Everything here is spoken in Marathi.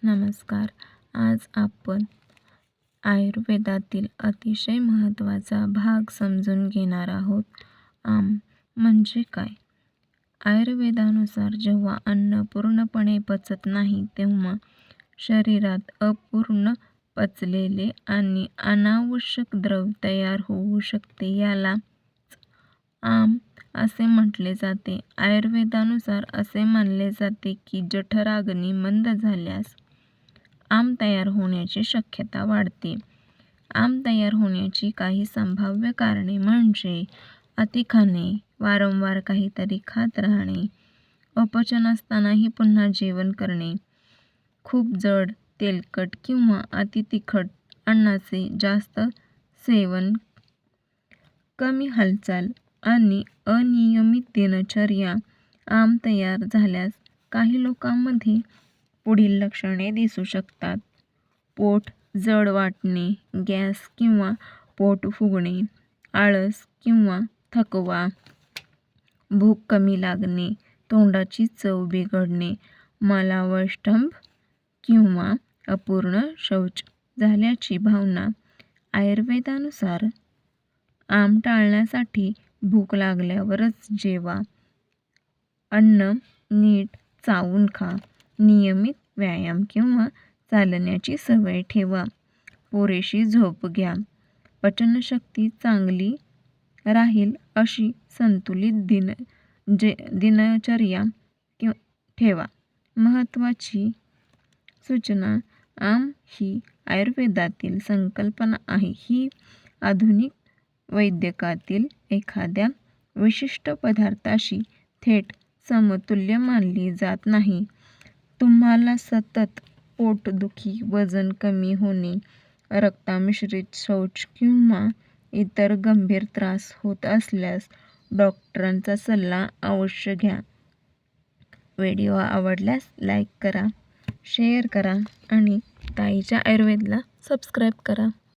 नमस्कार. आज आपण आयुर्वेदातील अतिशय महत्त्वाचा भाग समजून घेणार आहोत. आम म्हणजे काय? आयुर्वेदानुसार जेव्हा अन्न पूर्णपणे पचत नाही तेव्हा शरीरात अपूर्ण पचलेले आणि अनावश्यक द्रव तयार होऊ शकते. यालाच आम असे म्हटले जाते. आयुर्वेदानुसार असे मानले जाते की जठराग्नी मंद झाल्यास आम तयार होण्याची शक्यता वाढते. आम तयार होण्याची काही संभाव्य कारणे म्हणजे अति खाणे, वारंवार काहीतरी खात राहणे, अपचन असतानाही पुन्हा जेवण करणे, खूप जड, तेलकट किंवा अति तिखट अन्नाचे जास्त सेवन, कमी हालचाल आणि अनियमित दिनचर्या. आम तयार झाल्यास काही लोकांमध्ये पुढील लक्षणे दिसू शकतात. पोट जड वाटणे, गॅस किंवा पोट फुगणे, आळस किंवा थकवा, भूक कमी लागणे, तोंडाची चव बिघडणे, मलावष्टंभ किंवा अपूर्ण शौच झाल्याची भावना. आयुर्वेदानुसार आम टाळण्यासाठी भूक लागल्यावरच जेवा, अन्न नीट चावून खा, नियमित व्यायाम किंवा चालण्याची सवय ठेवा, पुरेशी झोप घ्या, पचनशक्ती चांगली राहील अशी संतुलित दिनचर्या ठेवा. महत्त्वाची सूचना: आम ही आयुर्वेदातील संकल्पना आहे. ही आधुनिक वैद्यकातील एखाद्या विशिष्ट पदार्थाशी थेट समतुल्य मानली जात नाही. तुम्हाला सतत पोटदुखी, वजन कमी होणे, रक्तामिश्रित शौच किंवा इतर गंभीर त्रास होत असल्यास डॉक्टरांचा सल्ला अवश्य घ्या. व्हिडिओ आवडल्यास लाईक करा, शेअर करा आणि ताईच्या आयुर्वेदला सबस्क्राईब करा.